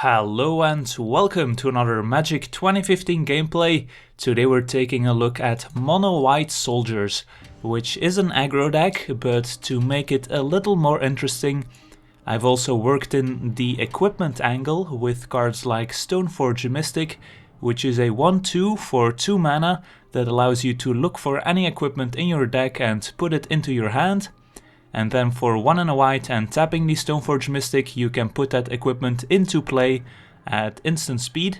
Hello and welcome to another Magic 2015 gameplay. Today we're taking a look at Mono White Soldiers, which is an aggro deck, but to make it a little more interesting, I've also worked in the equipment angle with cards like Stoneforge Mystic, which is a 1/2 for 2 mana that allows you to look for any equipment in your deck and put it into your hand. And then for 1 and a white and tapping the Stoneforge Mystic, you can put that equipment into play at instant speed.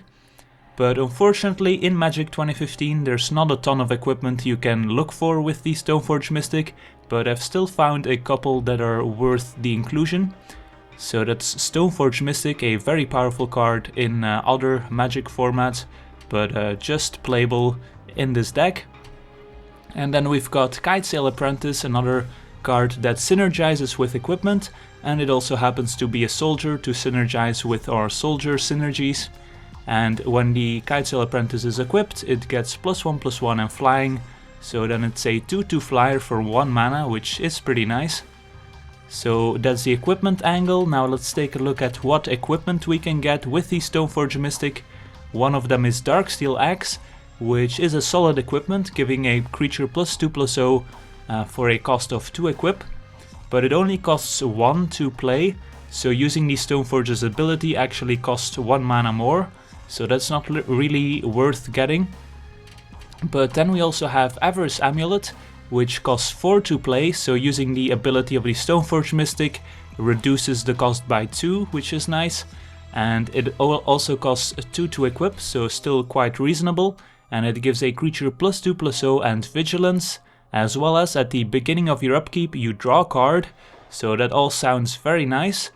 But unfortunately in Magic 2015 there's not a ton of equipment you can look for with the Stoneforge Mystic, but I've still found a couple that are worth the inclusion. So that's Stoneforge Mystic, a very powerful card in other Magic formats, but just playable in this deck. And then we've got Kitesail Apprentice, another card that synergizes with equipment, and it also happens to be a soldier to synergize with our soldier synergies. And when the Kitesail Apprentice is equipped, it gets +1/+1 and flying, so then it's a 2/2 flyer for 1 mana, which is pretty nice. So that's the equipment angle. Now let's take a look at what equipment we can get with the Stoneforge Mystic. One of them is Darksteel Axe, which is a solid equipment, giving a creature +2/+0 for a cost of 2 equip, but it only costs 1 to play, so using the Stoneforge's ability actually costs 1 mana more, so that's not really worth getting. But then we also have Avarice Amulet, which costs 4 to play, so using the ability of the Stoneforge Mystic reduces the cost by 2, which is nice, and it also costs 2 to equip, so still quite reasonable, and it gives a creature +2/+0 and vigilance, as well as at the beginning of your upkeep you draw a card, so that all sounds very nice.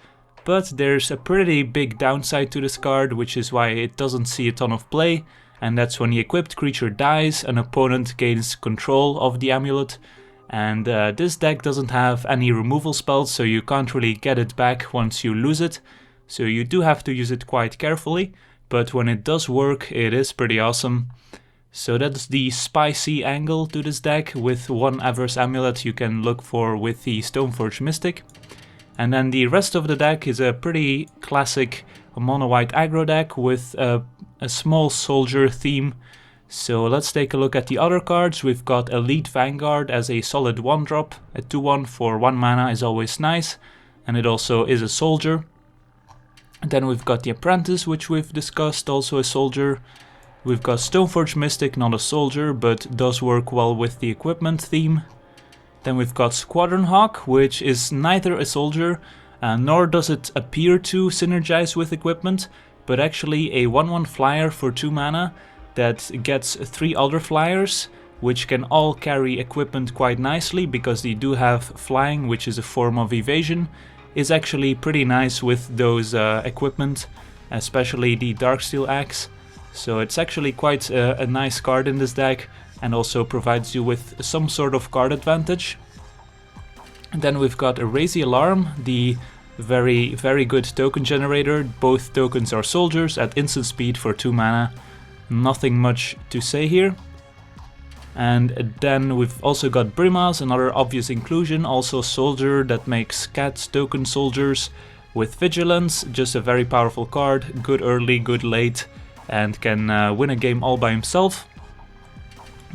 But there's a pretty big downside to this card, which is why it doesn't see a ton of play, and that's when the equipped creature dies, an opponent gains control of the amulet, and this deck doesn't have any removal spells, so you can't really get it back once you lose it, so you do have to use it quite carefully, but when it does work it is pretty awesome. So that's the spicy angle to this deck, with 1 Avarice Amulet you can look for with the Stoneforge Mystic. And then the rest of the deck is a pretty classic mono-white aggro deck with a small soldier theme. So let's take a look at the other cards. We've got Elite Vanguard as a solid 1-drop, a 2/1 for 1 mana is always nice, and it also is a soldier. And then we've got the Apprentice, which we've discussed, also a soldier. We've got Stoneforge Mystic, not a soldier, but does work well with the equipment theme. Then we've got Squadron Hawk, which is neither a soldier, nor does it appear to synergize with equipment, but actually a 1/1 flyer for 2 mana that gets 3 other flyers, which can all carry equipment quite nicely, because they do have flying, which is a form of evasion, is actually pretty nice with those equipment, especially the Darksteel Axe. So it's actually quite a nice card in this deck, and also provides you with some sort of card advantage. And then we've got Raise the Alarm, the very good token generator. Both tokens are soldiers at instant speed for 2 mana. Nothing much to say here. And then we've also got Brimaz, another obvious inclusion, also soldier that makes cat token soldiers with vigilance. Just a very powerful card, good early, good late, and can win a game all by himself.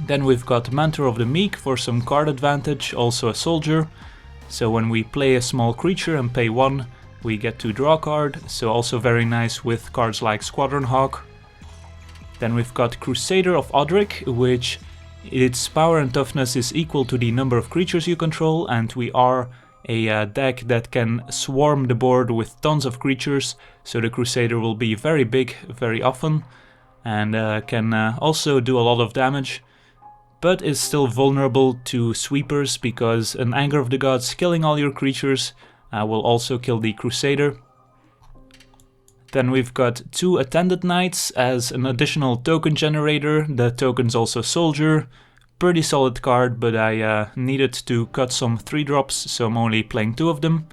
Then we've got Mentor of the Meek for some card advantage, also a soldier. So when we play a small creature and pay 1, we get to draw a card, so also very nice with cards like Squadron Hawk. Then we've got Crusader of Odric, which its power and toughness is equal to the number of creatures you control, and we are a deck that can swarm the board with tons of creatures, so the Crusader will be very big very often, and can also do a lot of damage, but is still vulnerable to sweepers, because an Anger of the Gods killing all your creatures will also kill the Crusader. Then we've got 2 Attendant Knights as an additional token generator. The token's also soldier. Pretty solid card, but I needed to cut some 3-drops, so I'm only playing 2 of them.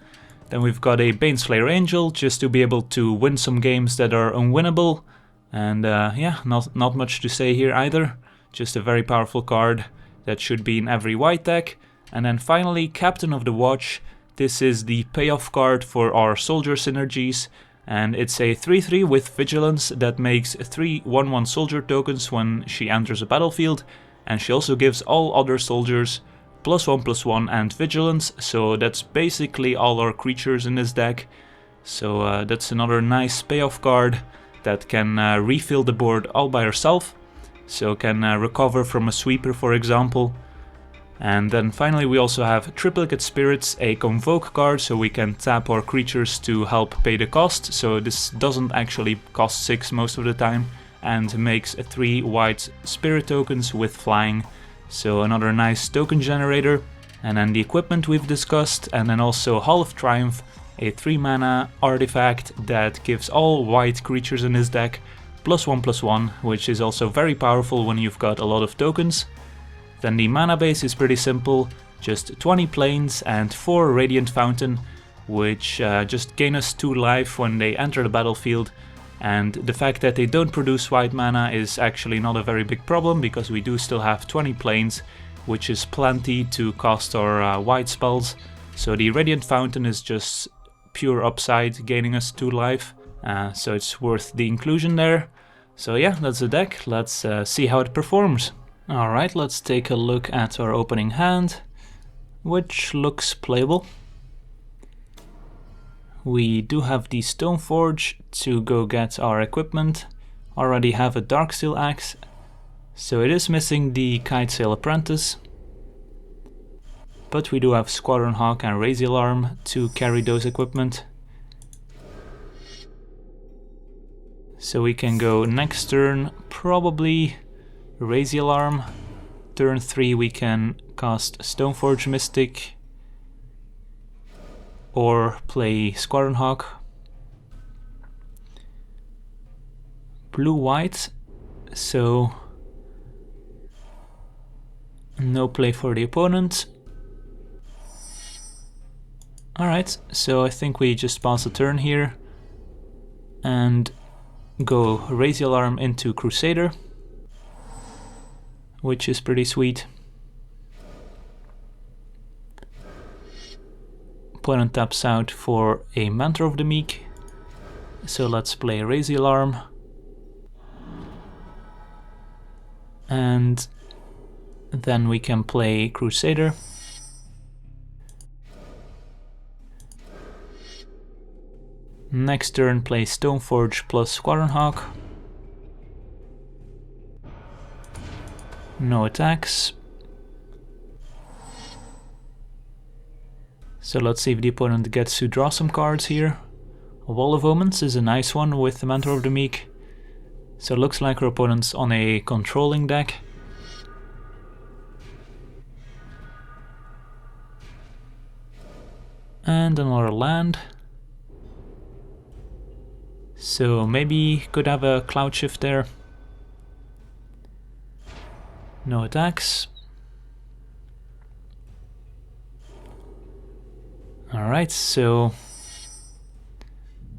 Then we've got a Baneslayer Angel, just to be able to win some games that are unwinnable. And yeah, not much to say here either. Just a very powerful card that should be in every white deck. And then finally, Captain of the Watch. This is the payoff card for our soldier synergies. And it's a 3/3 with Vigilance that makes 3 1/1 soldier tokens when she enters a battlefield, and she also gives all other soldiers +1/+1 and Vigilance, so that's basically all our creatures in this deck. So that's another nice payoff card that can refill the board all by herself, so can recover from a sweeper, for example. And then finally we also have Triplicate Spirits, a Convoke card, so we can tap our creatures to help pay the cost. So this doesn't actually cost 6 most of the time, and makes 3 white spirit tokens with flying. So another nice token generator. And then the equipment we've discussed, and then also Hall of Triumph, a 3 mana artifact that gives all white creatures in this deck +1/+1, which is also very powerful when you've got a lot of tokens. Then the mana base is pretty simple, just 20 planes and 4 Radiant Fountain, which just gain us 2 life when they enter the battlefield. And the fact that they don't produce white mana is actually not a very big problem, because we do still have 20 planes, which is plenty to cast our white spells. So the Radiant Fountain is just pure upside, gaining us 2 life, so it's worth the inclusion there. So yeah, that's the deck. Let's see how it performs. Alright, let's take a look at our opening hand, which looks playable. We do have the Stoneforge to go get our equipment, already have a Darksteel Axe, so it is missing the Kitesail Apprentice. But we do have Squadron Hawk and Raise the Alarm to carry those equipment. So we can go next turn, probably Raise the Alarm. Turn 3 we can cast Stoneforge Mystic or play Squadron Hawk. Blue-white, so no play for the opponent. Alright, so I think we just pass the turn here and go Raise the Alarm into Crusader, which is pretty sweet. Opponent taps out for a Mentor of the Meek, so let's play Raise the Alarm. And then we can play Crusader. Next turn play Stoneforge plus Squadron Hawk. No attacks. So let's see if the opponent gets to draw some cards here. A Wall of Omens is a nice one with the Mentor of the Meek. So it looks like our opponent's on a controlling deck. And another land. So maybe could have a Cloud Shift there. No attacks. Alright, so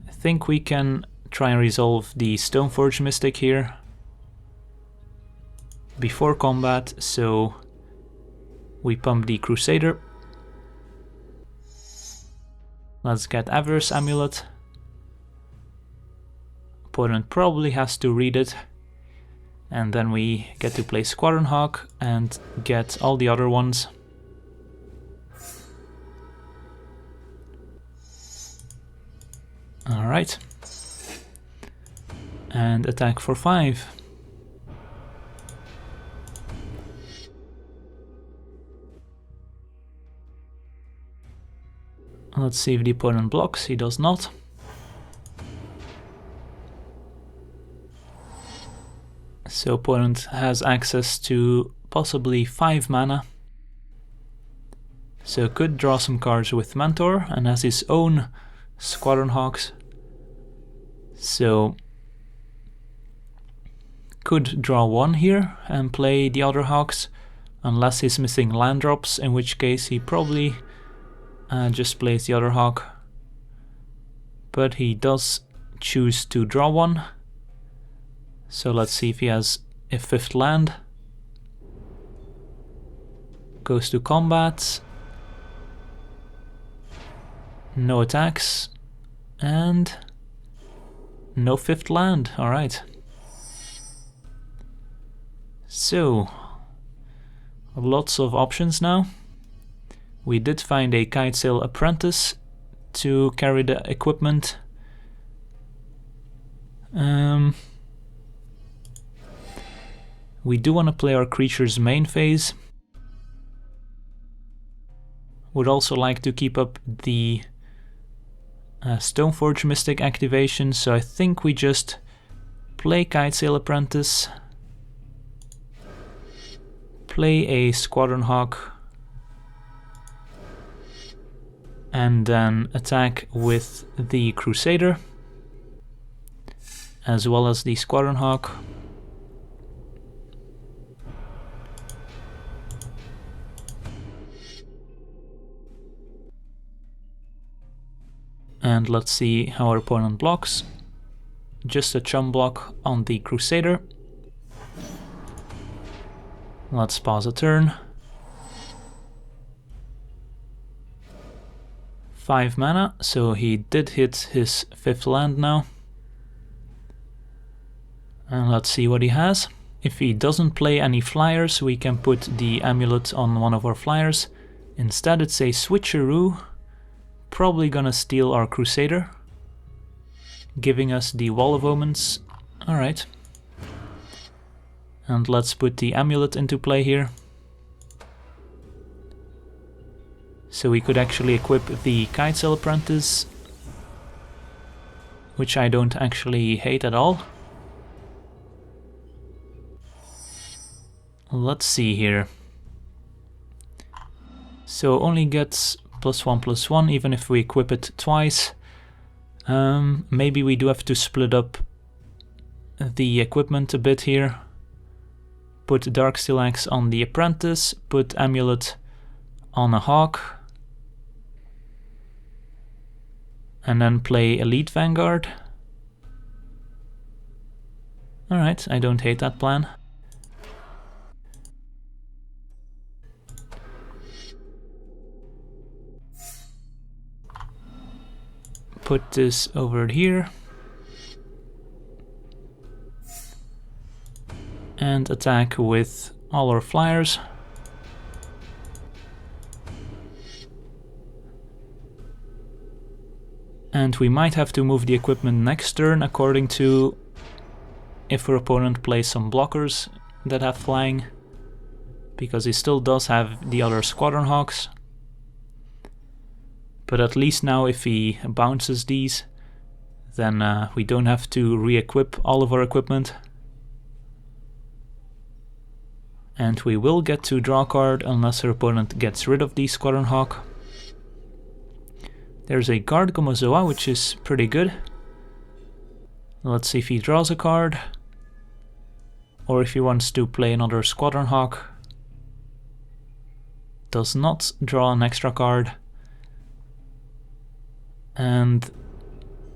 I think we can try and resolve the Stoneforge Mystic here before combat, so we pump the Crusader. Let's get Avarice Amulet. Opponent probably has to read it, and then we get to play Squadron Hawk and get all the other ones. Alright. And attack for 5. Let's see if the opponent blocks. He does not. So opponent has access to possibly 5 mana. So could draw some cards with Mentor and has his own Squadron Hawks. So could draw 1 here and play the other Hawks, unless he's missing land drops, in which case he probably just plays the other Hawk. But he does choose to draw 1. So let's see if he has a 5th land. Goes to combat. No attacks. And No 5th land, alright. So, lots of options now. We did find a Kitesail Apprentice to carry the equipment. We do want to play our creature's main phase. Would also like to keep up the Stoneforge Mystic activation, so I think we just play Kitesail Apprentice, play a Squadron Hawk, and then attack with the Crusader, as well as the Squadron Hawk. And let's see how our opponent blocks. Just a chum block on the Crusader. Let's pause a turn. 5 mana, so he did hit his 5th land now. And let's see what he has. If he doesn't play any flyers, we can put the amulet on one of our flyers. Instead it's a switcheroo. Probably gonna steal our Crusader, giving us the Wall of Omens. Alright. And let's put the amulet into play here. So we could actually equip the Kitesail Apprentice, which I don't actually hate at all. Let's see here. So only gets +1/+1 even if we equip it twice. Maybe we do have to split up the equipment a bit here. Put Darksteel Axe on the Apprentice, put Amulet on a Hawk, and then play Elite Vanguard. Alright, I don't hate that plan. Put this over here. And attack with all our flyers. And we might have to move the equipment next turn according to if our opponent plays some blockers that have flying, because he still does have the other Squadron Hawks. But at least now if he bounces these, then we don't have to re-equip all of our equipment. And we will get to draw a card unless our opponent gets rid of the Squadron Hawk. There's a Guard Gomazoa, which is pretty good. Let's see if he draws a card, or if he wants to play another Squadron Hawk. Does not draw an extra card. And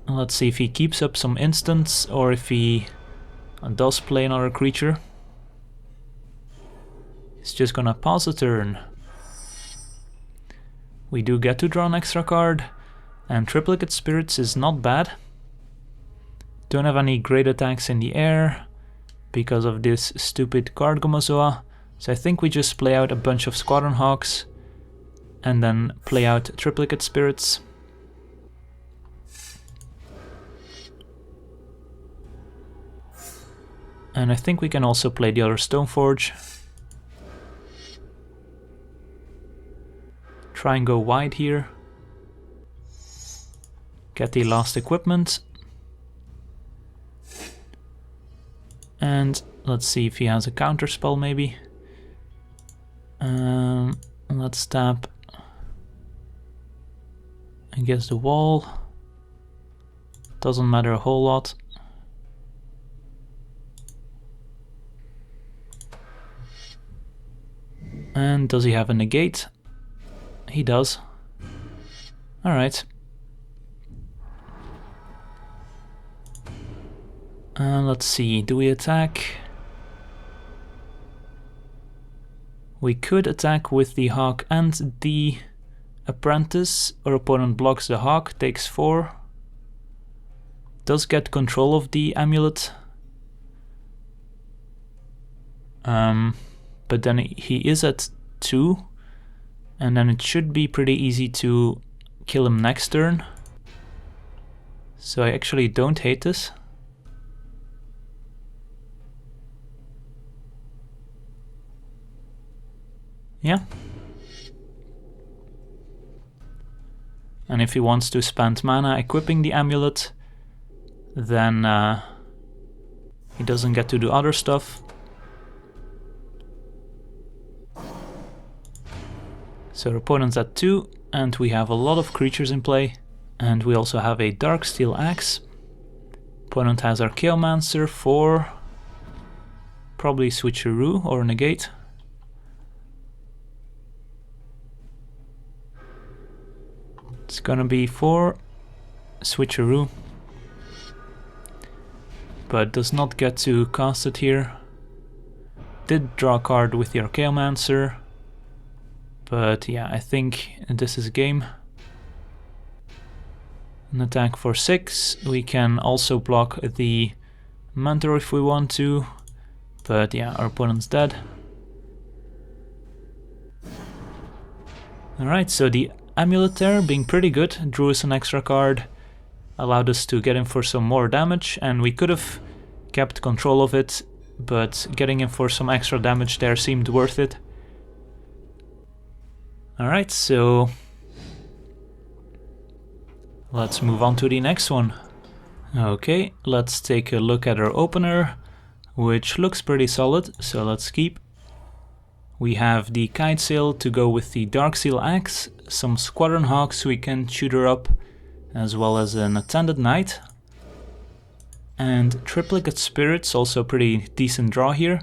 let's see if he keeps up some instants, or if he does play another creature. He's just gonna pause a turn. We do get to draw an extra card, and Triplicate Spirits is not bad. Don't have any great attacks in the air because of this stupid Guard Gomazoa, so I think we just play out a bunch of Squadron Hawks and then play out Triplicate Spirits. And I think we can also play the other Stoneforge. Try and go wide here. Get the last equipment. And let's see if he has a counter spell maybe. Let's tap against the wall. Doesn't matter a whole lot. And does he have a negate? He does. Alright. Let's see, do we attack? We could attack with the Hawk and the Apprentice. Our opponent blocks the Hawk, takes 4. does get control of the amulet. But then he is at 2, and then it should be pretty easy to kill him next turn. So I actually don't hate this. Yeah. And if he wants to spend mana equipping the amulet, then he doesn't get to do other stuff. So our opponent's at 2, and we have a lot of creatures in play. And we also have a Darksteel Axe. Opponent has Archaeomancer for probably Switcheroo or Negate. It's gonna be for Switcheroo, but does not get to cast it here. Did draw a card with the Archaeomancer, but yeah, I think this is game. An attack for 6. We can also block the Mentor if we want to, but yeah, our opponent's dead. Alright, so the Amulet there being pretty good, drew us an extra card, allowed us to get in for some more damage, and we could have kept control of it, but getting in for some extra damage there seemed worth it. Alright, so let's move on to the next one. Okay, let's take a look at our opener, which looks pretty solid, so let's keep. We have the Kitesail to go with the Darksteel Axe, some Squadron Hawk so we can shoot her up, as well as an Attended Knight. And Triplicate Spirits, also pretty decent draw here.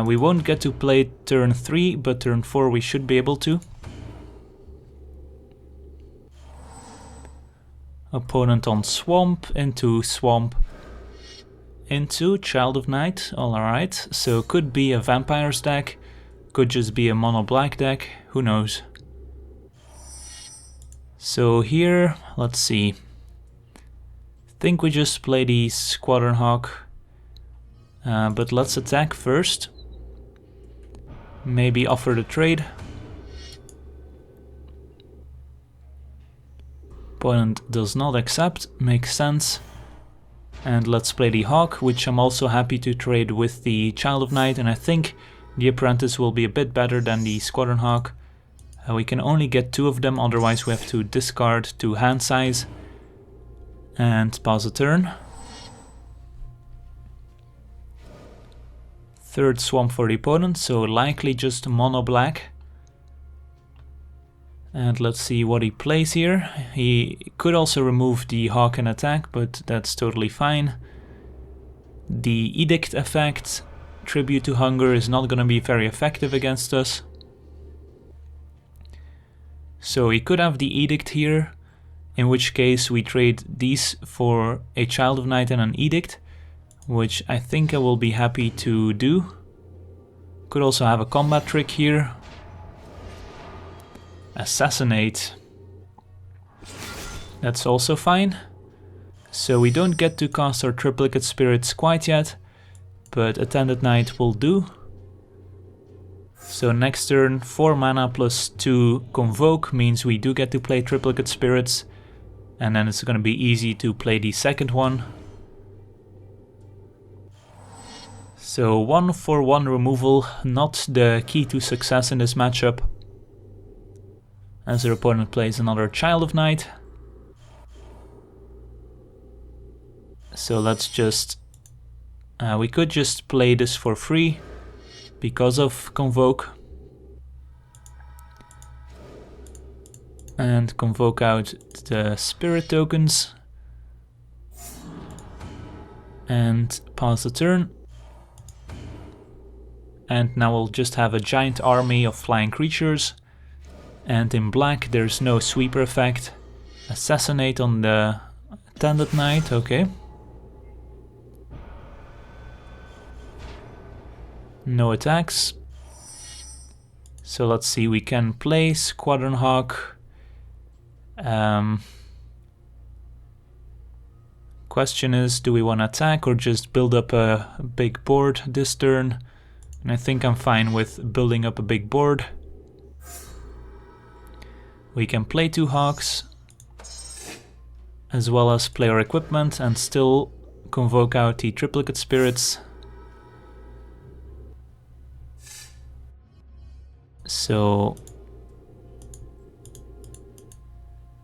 We won't get to play turn 3, but turn 4 we should be able to. Opponent on Swamp, into Child of Night, alright, so could be a Vampires deck. Could just be a mono black deck, who knows. So here, let's see. Think we just play the Squadron Hawk, but let's attack first. Maybe offer the trade. Opponent does not accept, makes sense. And let's play the Hawk, which I'm also happy to trade with the Child of Night, and I think the Apprentice will be a bit better than the Squadron Hawk. We can only get 2 of them, otherwise we have to discard to hand size. And pause the turn. Third Swamp for the opponent, so likely just mono black. And let's see what he plays here. He could also remove the Hawk and attack, but that's totally fine. The Edict effect, Tribute to Hunger, is not going to be very effective against us. So he could have the Edict here, in which case we trade these for a Child of Night and an Edict, which I think I will be happy to do. Could also have a combat trick here. Assassinate. That's also fine. So we don't get to cast our Triplicate Spirits quite yet, but Attended Knight will do. So next turn, 4 mana plus 2 Convoke means we do get to play Triplicate Spirits, and then it's going to be easy to play the second one. So 1/1 removal, not the key to success in this matchup, as their opponent plays another Child of Night. So let's just... we could just play this for free because of Convoke. And Convoke out the Spirit tokens. And pass the turn. And now we'll just have a giant army of flying creatures. And in black there's no sweeper effect. Assassinate on the Attended Knight, okay. No attacks. So let's see, we can play Squadron Hawk. Question is, do we want to attack or just build up a big board this turn? And I think I'm fine with building up a big board. We can play 2 Hawks, as well as play our equipment and still convoke out the Triplicate Spirits. So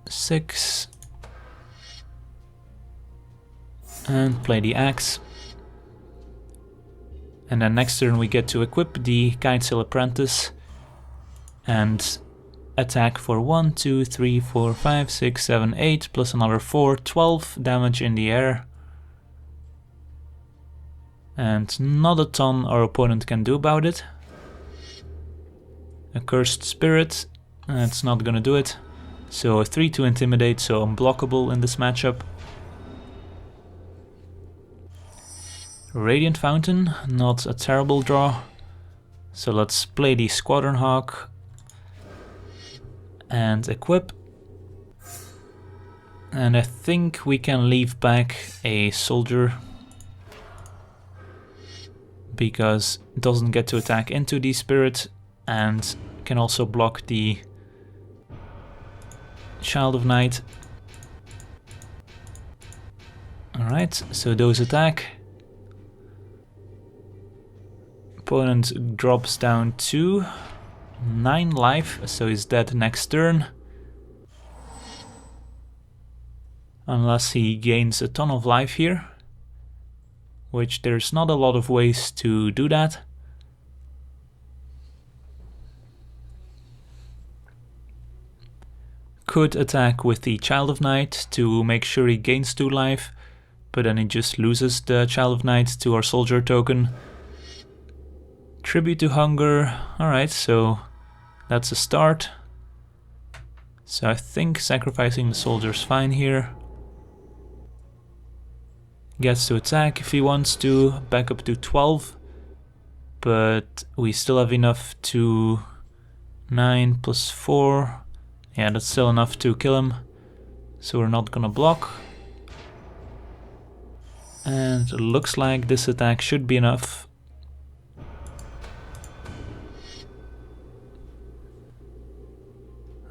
6 and play the Axe. And then next turn we get to equip the Kitesail Apprentice and attack for 1, 2, 3, 4, 5, 6, 7, 8 plus another 4, 12 damage in the air. And not a ton our opponent can do about it. A Cursed Spirit, that's not gonna do it. So a 3 to intimidate, so unblockable in this matchup. Radiant Fountain, not a terrible draw. So let's play the Squadron Hawk and equip. And I think we can leave back a soldier because it doesn't get to attack into the spirit and can also block the Child of Night. Alright, so those attack. Opponent drops down to 9 life, so he's dead next turn. Unless he gains a ton of life here, which there's not a lot of ways to do that. Could attack with the Child of Night to make sure he gains 2 life, but then he just loses the Child of Night to our soldier token. Tribute to Hunger, alright, so that's a start. So I think sacrificing the soldier's fine here. Gets to attack if he wants to, back up to 12. But we still have enough to 9 plus 4. Yeah, that's still enough to kill him. So we're not gonna block. And it looks like this attack should be enough.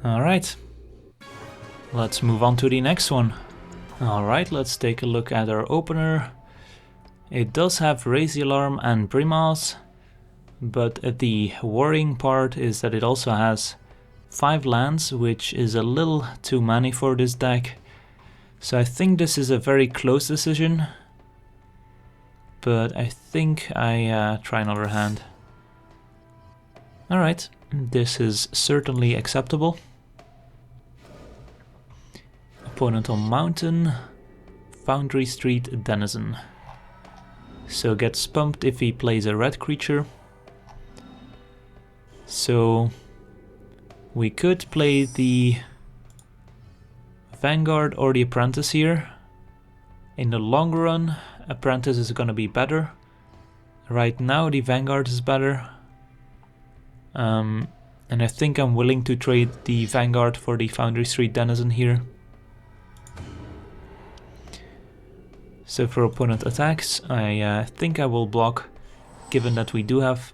Alright, let's move on to the next one. Alright, let's take a look at our opener. It does have Raise the Alarm and Brimaz, but the worrying part is that it also has 5 lands, which is a little too many for this deck. So I think this is a very close decision, but I think I try another hand. Alright, this is certainly acceptable. Opponent on Mountain, Foundry Street Denizen. So gets pumped if he plays a red creature. So we could play the Vanguard or the Apprentice here. In the long run, Apprentice is gonna be better. Right now the Vanguard is better. And I think I'm willing to trade the Vanguard for the Foundry Street Denizen here. So for opponent attacks, I think I will block, given that we do have,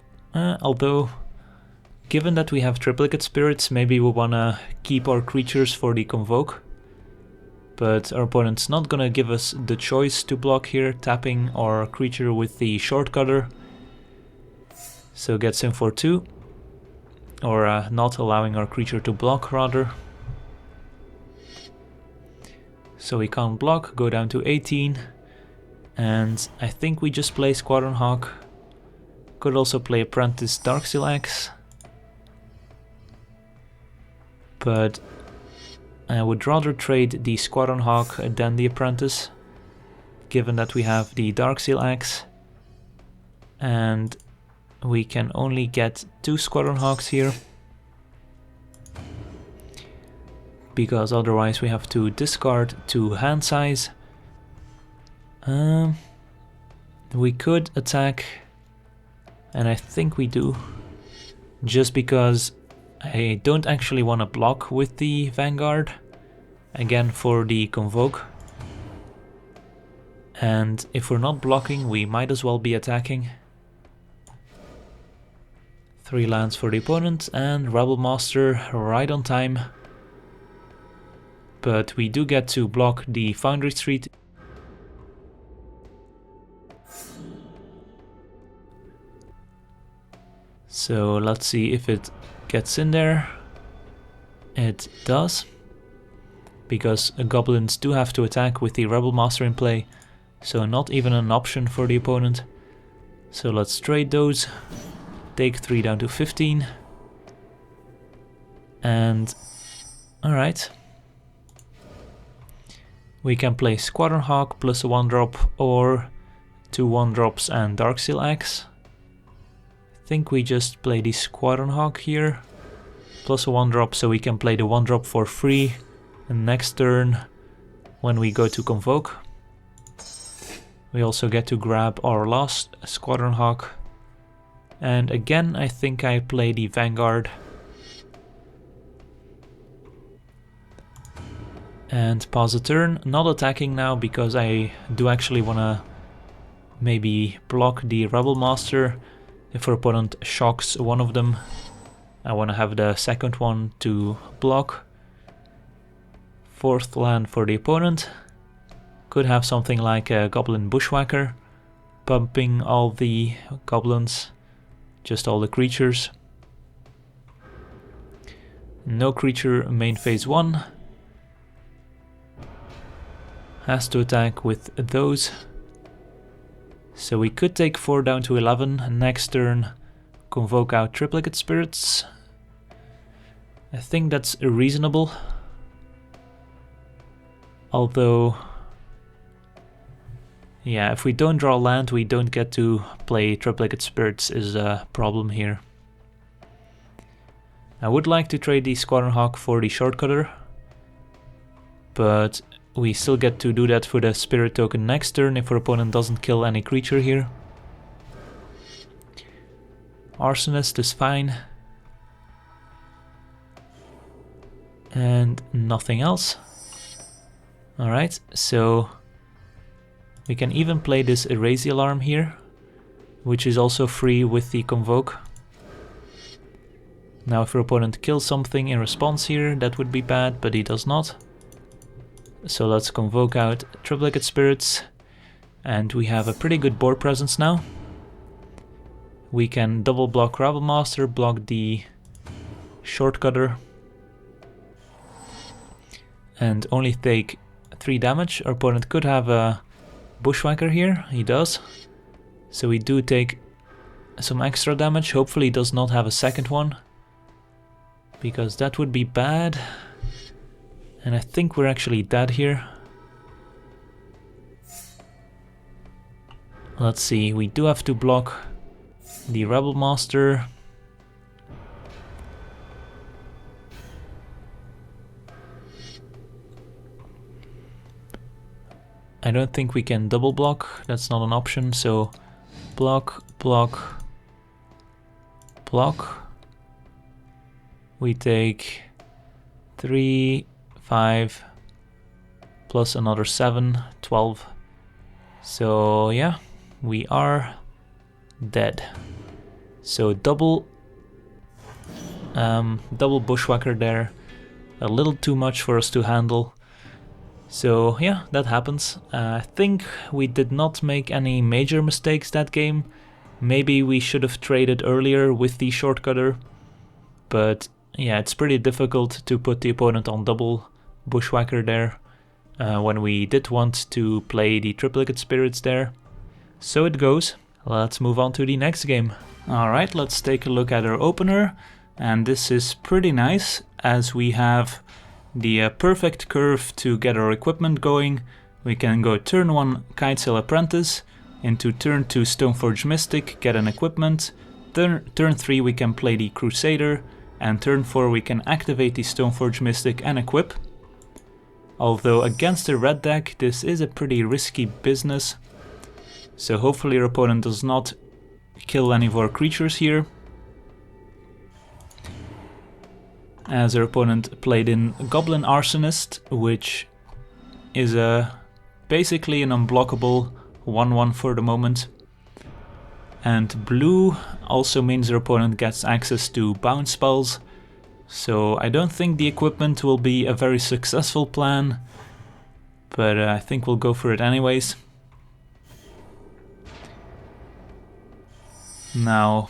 given that we have Triplicate Spirits, maybe we wanna keep our creatures for the Convoke. But our opponent's not gonna give us the choice to block here, tapping our creature with the Shortcutter. So gets in for 2, or not allowing our creature to block rather. So we can't block, go down to 18. And I think we just play Squadron Hawk. Could also play Apprentice Darksteel Axe. But I would rather trade the Squadron Hawk than the Apprentice, given that we have the Darksteel Axe. And we can only get 2 Squadron Hawks here, because otherwise we have to discard 2 hand size. We could attack, and I think we do, just because I don't actually want to block with the Vanguard, again for the Convoke. And if we're not blocking, we might as well be attacking. 3 lands for the opponent, and Rebel Master right on time. But we do get to block the Foundry Street. So let's see if it gets in there. It does. Because goblins do have to attack with the Rebel Master in play. So not even an option for the opponent. So let's trade those. Take 3 down to 15. And alright. We can play Squadron Hawk plus a 1-drop or 2 1-drops and Darksteel Axe. I think we just play the Squadron Hawk here. Plus a 1-drop, so we can play the 1-drop for free. And next turn, when we go to Convoke, we also get to grab our last Squadron Hawk. And again, I think I play the Vanguard. And pause a turn, not attacking now because I do actually want to maybe block the Rebel Master. If our opponent shocks one of them, I want to have the second one to block. 4th land for the opponent. Could have something like a Goblin Bushwhacker, pumping all the goblins, just all the creatures. No creature main phase 1. Has to attack with those. So we could take 4 down to 11. Next turn, convoke out Triplicate Spirits. I think that's reasonable. Although, yeah, if we don't draw land, we don't get to play Triplicate Spirits is a problem here. I would like to trade the Squadron Hawk for the Shortcutter, but we still get to do that for the Spirit token next turn if our opponent doesn't kill any creature here. Arsonist is fine. And nothing else. Alright, so we can even play this Erase the Alarm here, which is also free with the Convoke. Now if our opponent kills something in response here, that would be bad, but he does not. So let's convoke out Triplicate Spirits, and we have a pretty good board presence now. We can double block Rebel Master, block the Shortcutter, and only take 3 damage. Our opponent could have a Bushwhacker here, he does. So we do take some extra damage, hopefully he does not have a second one, because that would be bad. And I think we're actually dead here. Let's see, we do have to block the Rebel Master. I don't think we can double block, that's not an option, so block, block, block. We take 3, 5, plus another 7, 12. So yeah, we are dead. So double Bushwhacker there, a little too much for us to handle. So yeah, that happens. I think we did not make any major mistakes that game. Maybe we should have traded earlier with the Shortcutter, but yeah, it's pretty difficult to put the opponent on double Bushwhacker there when we did want to play the Triplicate Spirits there. So it goes. Let's move on to the next game. Alright, let's take a look at our opener, and this is pretty nice as we have the perfect curve to get our equipment going. We can go turn 1 Kitesail Apprentice, into turn 2 Stoneforge Mystic, get an equipment, turn 3 we can play the Crusader, and turn 4 we can activate the Stoneforge Mystic and equip. Although against the red deck this is a pretty risky business, so hopefully our opponent does not kill any of our creatures here. As our opponent played in Goblin Arsonist, which is a basically an unblockable 1/1 for the moment. And blue also means their opponent gets access to bounce spells, so I don't think the equipment will be a very successful plan, but I think we'll go for it anyways. Now,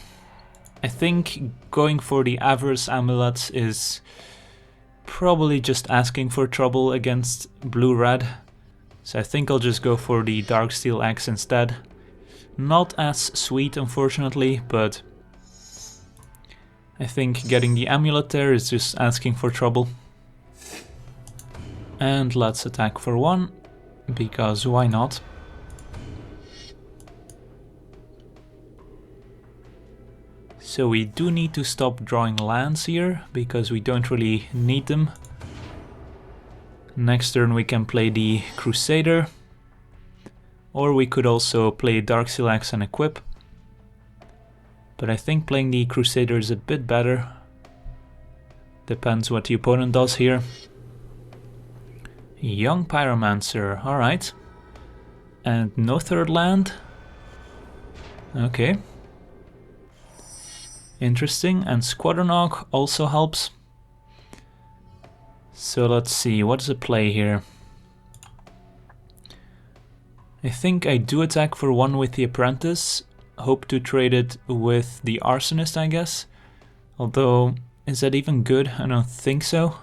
I think going for the Avarice Amulet is probably just asking for trouble against blue-red, so I think I'll just go for the Darksteel Axe instead. Not as sweet, unfortunately, but I think getting the amulet there is just asking for trouble. And let's attack for 1, because why not? So we do need to stop drawing lands here, because we don't really need them. Next turn we can play the Crusader, or we could also play Darksteel Axe and equip. But I think playing the Crusader is a bit better. Depends what the opponent does here. Young Pyromancer, alright. And no third land? Okay. Interesting, and Squadron Hawk also helps. So let's see, what's the play here? I think I do attack for 1 with the Apprentice, hope to trade it with the Arsonist, I guess. Although, is that even good? I don't think so.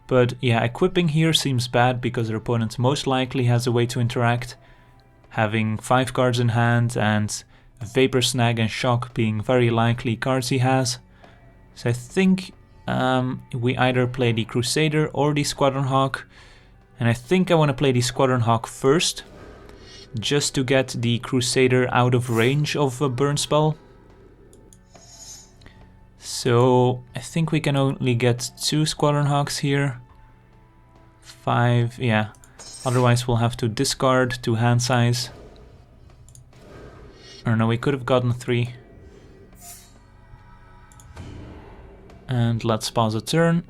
But yeah, equipping here seems bad because their opponent most likely has a way to interact, having 5 cards in hand and Vapor Snag and Shock being very likely cards he has. So I think we either play the Crusader or the Squadron Hawk. And I think I want to play the Squadron Hawk first, just to get the Crusader out of range of a burn spell. So I think we can only get 2 Squadron Hawks here. 5, yeah. Otherwise we'll have to discard to hand size. Or no, we could have gotten 3. And let's pause a turn.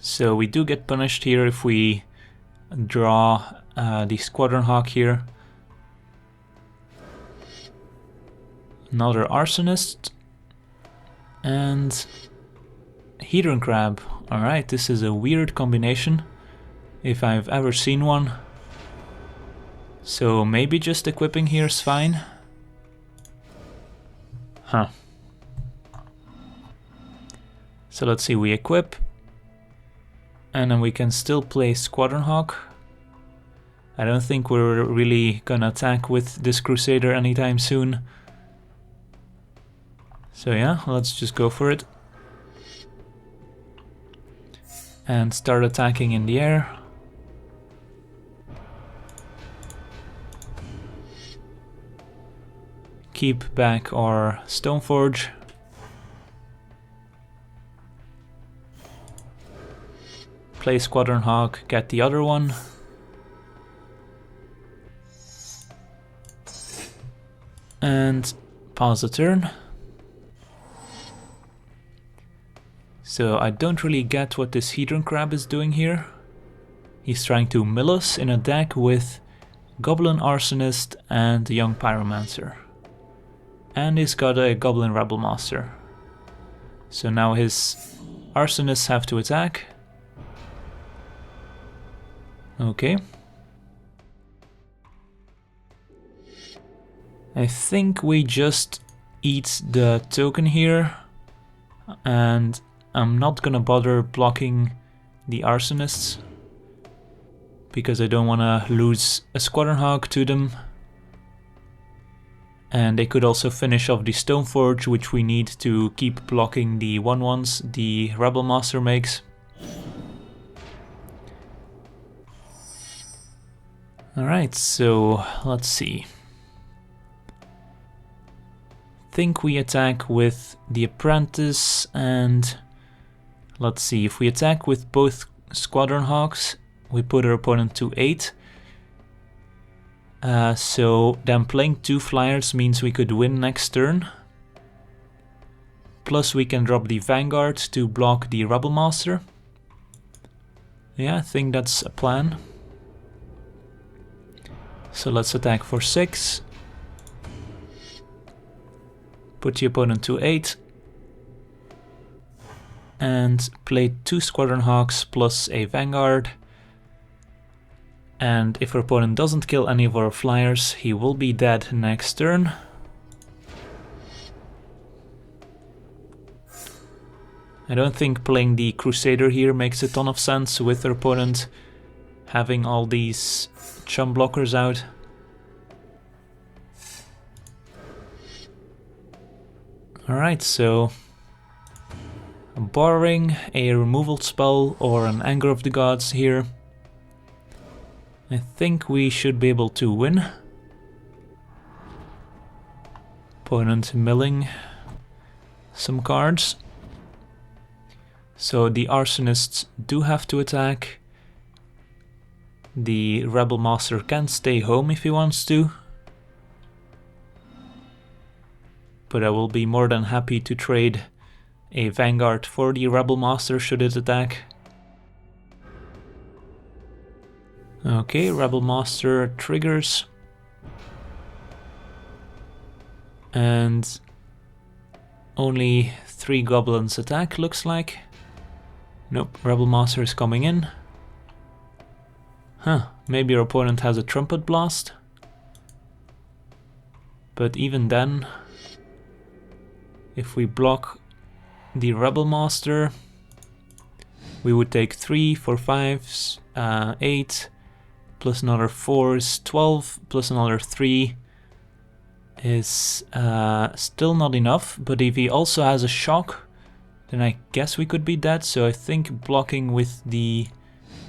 So we do get punished here if we draw the Squadron Hawk here. Another Arsonist. And Hedron Crab. Alright, this is a weird combination, if I've ever seen one. So maybe just equipping here is fine. Huh. So let's see, we equip. And then we can still play Squadron Hawk. I don't think we're really gonna attack with this Crusader anytime soon. So yeah, let's just go for it. And start attacking in the air. Keep back our Stoneforge. Play Squadron Hawk, get the other one. And pause the turn. So I don't really get what this Hedron Crab is doing here. He's trying to mill us in a deck with Goblin Arsonist and Young Pyromancer. And he's got a Goblin Rebel Master. So now his Arsonists have to attack. Okay. I think we just eat the token here, and I'm not gonna bother blocking the Arsonists because I don't want to lose a Squadron Hawk to them. And they could also finish off the Stoneforge, which we need to keep blocking the 1/1s the Rebel Master makes. Alright, so let's see. Think we attack with the Apprentice, and let's see, if we attack with both Squadron Hawks, we put our opponent to 8. So then playing 2 flyers means we could win next turn. Plus we can drop the Vanguard to block the Rebel Master. Yeah, I think that's a plan. So let's attack for 6. Put the opponent to 8. And play 2 Squadron Hawks plus a Vanguard. And if our opponent doesn't kill any of our flyers, he will be dead next turn. I don't think playing the Crusader here makes a ton of sense with our opponent having all these chum blockers out. Alright, so borrowing a removal spell or an Anger of the Gods here. I think we should be able to win. Opponent milling some cards. So the Arsonists do have to attack. The Rebel Master can stay home if he wants to. But I will be more than happy to trade a Vanguard for the Rebel Master should it attack. Okay, Rebel Master triggers. And only 3 goblins attack, looks like. Nope, Rebel Master is coming in. Huh, maybe our opponent has a Trumpet Blast. But even then, if we block the Rebel Master, we would take 3, 4, 5, 8, plus another 4 is 12, plus another 3 is still not enough. But if he also has a shock, then I guess we could be dead. So I think blocking with the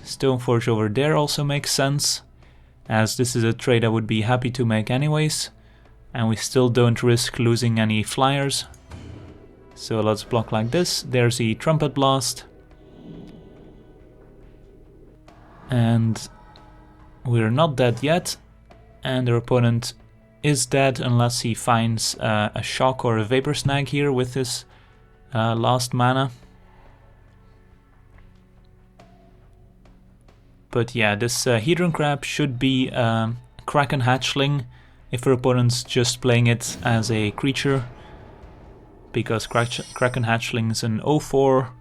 Stoneforge over there also makes sense, as this is a trade I would be happy to make anyways, and we still don't risk losing any flyers. So let's block like this. There's the Trumpet Blast. And we're not dead yet. And our opponent is dead unless he finds a shock or a Vapor Snag here with his last mana. But yeah, this Hedron Crab should be Kraken Hatchling if our opponent's just playing it as a creature. Because Kraken Hatchling is an 0/4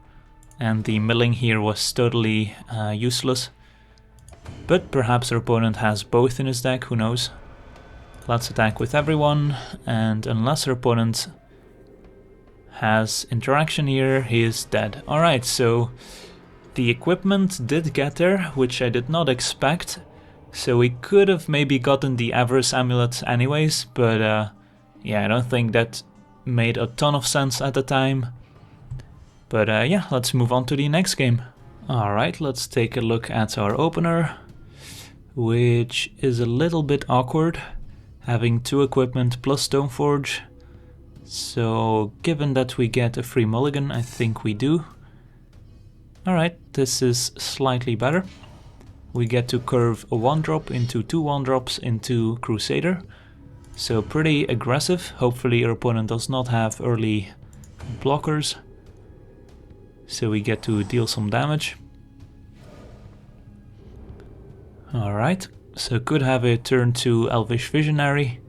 and the milling here was totally useless. But perhaps our opponent has both in his deck, who knows. Let's attack with everyone, and unless our opponent has interaction here, he is dead. Alright, so the equipment did get there, which I did not expect. So we could have maybe gotten the Avarice Amulet anyways, but yeah, I don't think that made a ton of sense at the time. But yeah, let's move on to the next game. Alright, let's take a look at our opener, which is a little bit awkward, having 2 equipment plus Stoneforge. So given that we get a free mulligan, I think we do. Alright, this is slightly better. We get to curve a 1-drop into 2 1-drops into Crusader. So pretty aggressive. Hopefully our opponent does not have early blockers. So we get to deal some damage. Alright, so could have a turn to Elvish Visionary.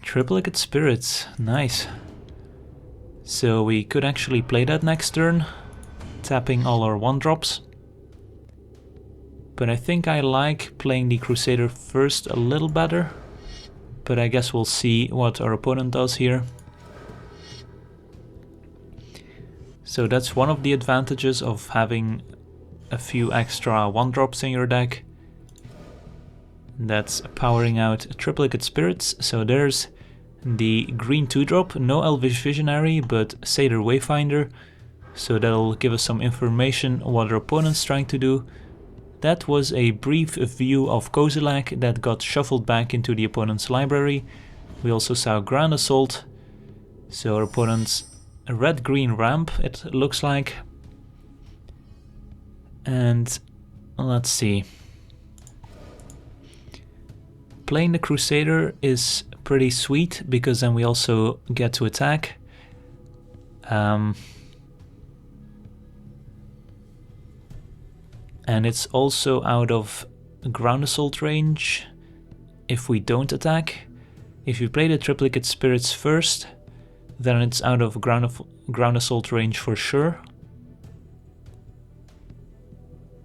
Triplicate Spirits, nice. So we could actually play that next turn, tapping all our 1-drops. But I think I like playing the Crusader first a little better. But I guess we'll see what our opponent does here. So that's one of the advantages of having a few extra 1-drops in your deck. That's powering out Triplicate Spirits. So there's the green 2-drop, no Elvish Visionary, but Satyr Wayfinder. So that'll give us some information on what our opponent's trying to do. That was a brief view of Kozilek that got shuffled back into the opponent's library. We also saw Grand Assault. So our opponent's a red-green ramp, it looks like. And let's see. Playing the Crusader is pretty sweet, because then we also get to attack. And it's also out of ground assault range if we don't attack. If you play the Triplicate Spirits first, then it's out of ground assault range for sure.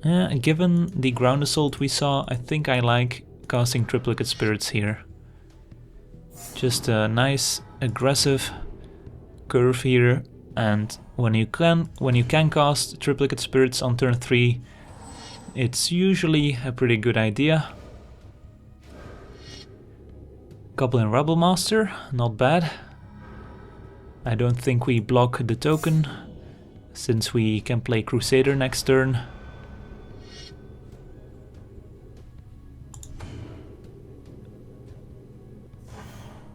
Given the ground assault we saw, I think I like casting Triplicate Spirits here. Just a nice aggressive curve here, and when you can cast Triplicate Spirits on turn 3, it's usually a pretty good idea. Goblin Rebel Master, not bad. I don't think we block the token, since we can play Crusader next turn.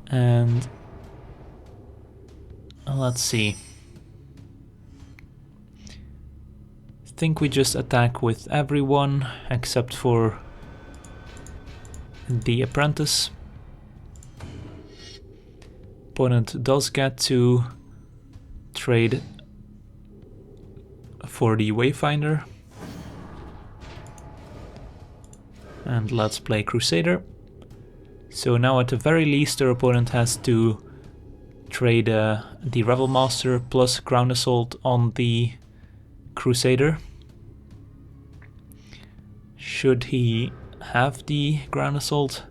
And let's see. I think we just attack with everyone except for the Apprentice. Opponent does get to trade for the Wayfinder. And let's play Crusader. So now at the very least our opponent has to trade the Rebel Master plus Ground Assault on the Crusader. Should he have the Ground Assault?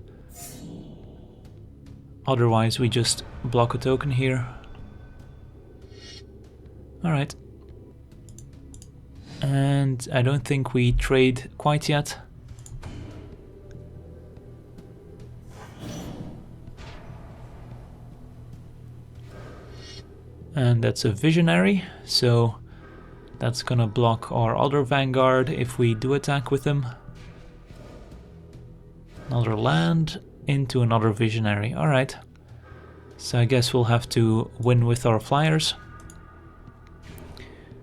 Otherwise we just block a token here. Alright. And I don't think we trade quite yet. And that's a Visionary, so that's gonna block our other Vanguard if we do attack with him. Another land into another Visionary, alright. So I guess we'll have to win with our flyers.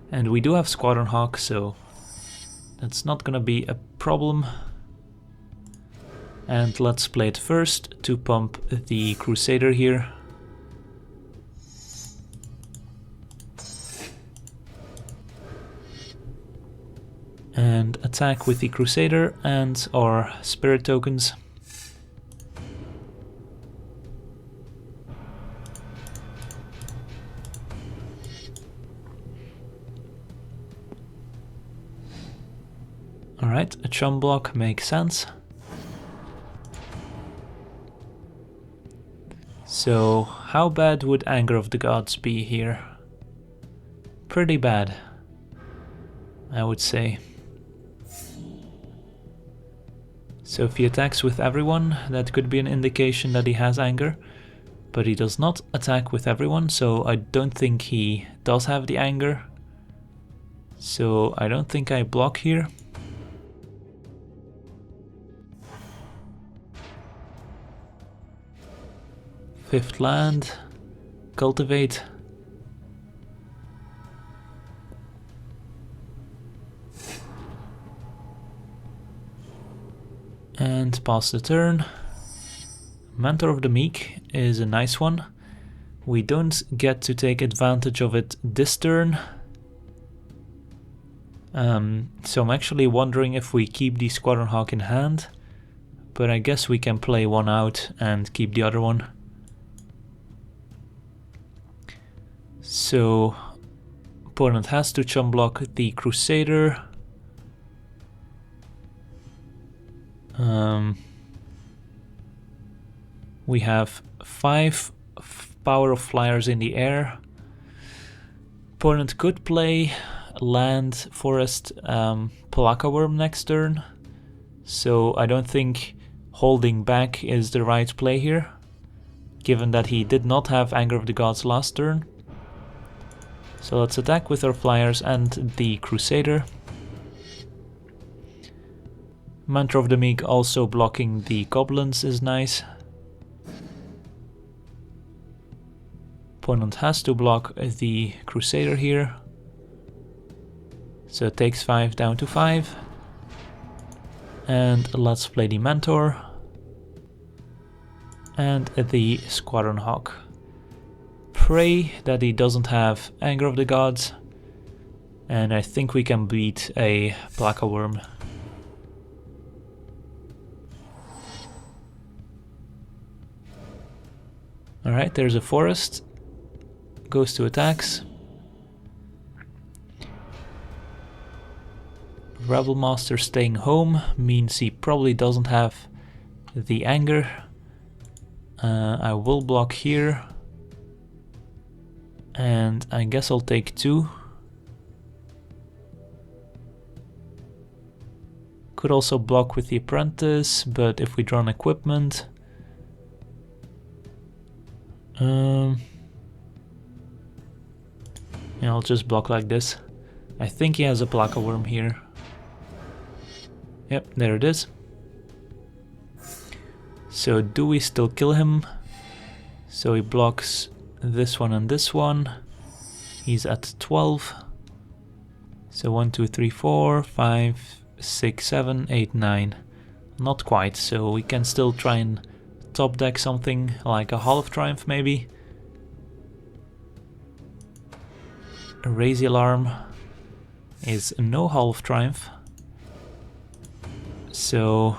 And we do have Squadron Hawk, so that's not gonna be a problem. And let's play it first to pump the Crusader here. And attack with the Crusader and our Spirit tokens. Alright, a chum block makes sense. So, how bad would Anger of the Gods be here? Pretty bad, I would say. So if he attacks with everyone, that could be an indication that he has anger, but he does not attack with everyone, so I don't think he does have the anger. So I don't think I block here. Fifth land, cultivate. And pass the turn. Mentor of the Meek is a nice one. We don't get to take advantage of it this turn. So I'm actually wondering if we keep the Squadron Hawk in hand. But I guess we can play one out and keep the other one. So opponent has to chum block the Crusader. We have 5 power of flyers in the air. Opponent could play land, forest, Palaka Worm next turn. So I don't think holding back is the right play here, given that he did not have Anger of the Gods last turn. So let's attack with our flyers and the Crusader. Mentor of the Meek also blocking the goblins is nice. Opponent has to block the Crusader here. So it takes 5 down to 5. And let's play the Mentor. and the Squadron Hawk. Pray that he doesn't have Anger of the Gods, and I think we can beat a Black Worm. Alright, there's a forest. Goes to attacks. Rebel Master staying home means he probably doesn't have the anger. I will block here. And I guess I'll take 2. Could also block with the Apprentice, but if we draw an equipment... yeah, I'll just block like this. I think he has a Black Worm here. Yep, there it is. So do we still kill him? So he blocks this one and this one. He's at 12. So 1, 2, 3, 4, 5, 6, 7, 8, 9. Not quite, so we can still try and top deck something like a Hall of Triumph maybe. A Raise the Alarm is no Hall of Triumph. So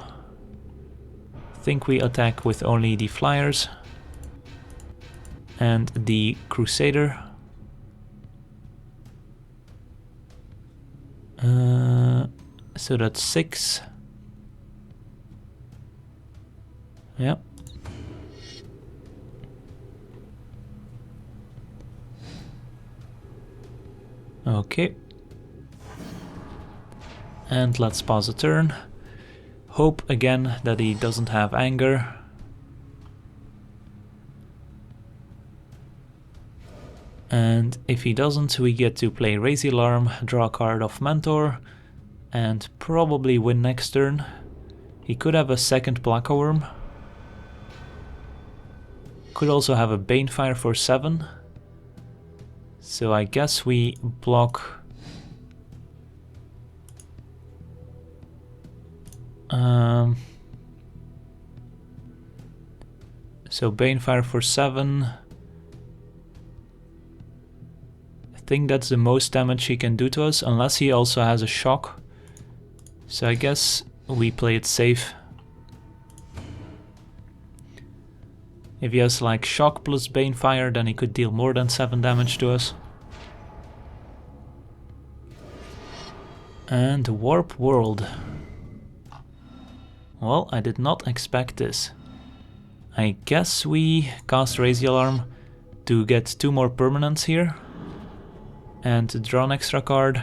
I think we attack with only the flyers and the Crusader. So that's 6. Yep. Okay. And let's pause a turn. Hope again that he doesn't have anger. And if he doesn't, we get to play Raise the Alarm, draw a card off Mentor, and probably win next turn. He could have a second Black Worm. Could also have a Banefire for 7. So I guess we block... so Banefire for 7. I think that's the most damage he can do to us, unless he also has a shock. So I guess we play it safe. If he has like shock plus Banefire, then he could deal more than 7 damage to us. And Warp World. Well, I did not expect this. I guess we cast Raise the Alarm to get 2 more permanents here. And to draw an extra card.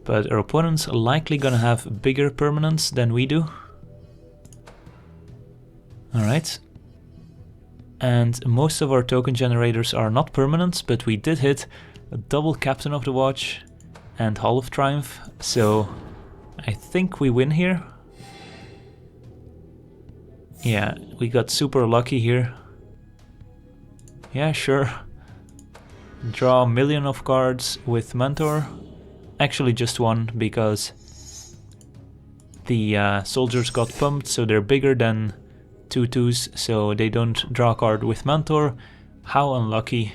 But our opponent's likely gonna have bigger permanents than we do. Alright. And most of our token generators are not permanents, but we did hit a double Captain of the Watch and Hall of Triumph, so I think we win here. Yeah, we got super lucky here. Yeah, sure. Draw a million of cards with Mentor. Actually just 1, because the soldiers got pumped, so they're bigger than 2 2s, so they don't draw a card with Mentor. How unlucky.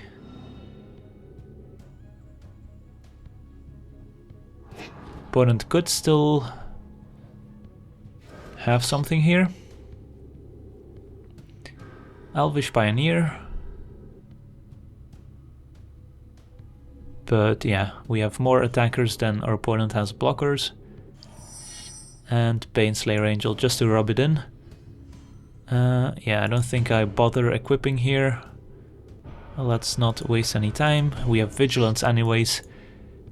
Opponent could still have something here. Elvish Pioneer. But yeah, we have more attackers than our opponent has blockers. And Baneslayer Angel just to rub it in. Yeah, I don't think I bother equipping here. Let's not waste any time. We have Vigilance anyways,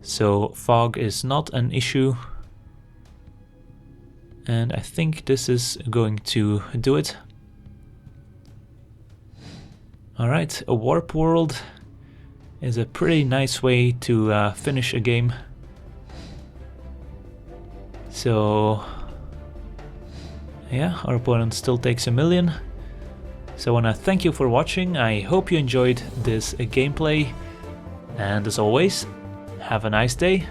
so Fog is not an issue. And I think this is going to do it. Alright, a Warp World is a pretty nice way to finish a game. So yeah, our opponent still takes a million. So I want to thank you for watching. I hope you enjoyed this gameplay, and as always, have a nice day.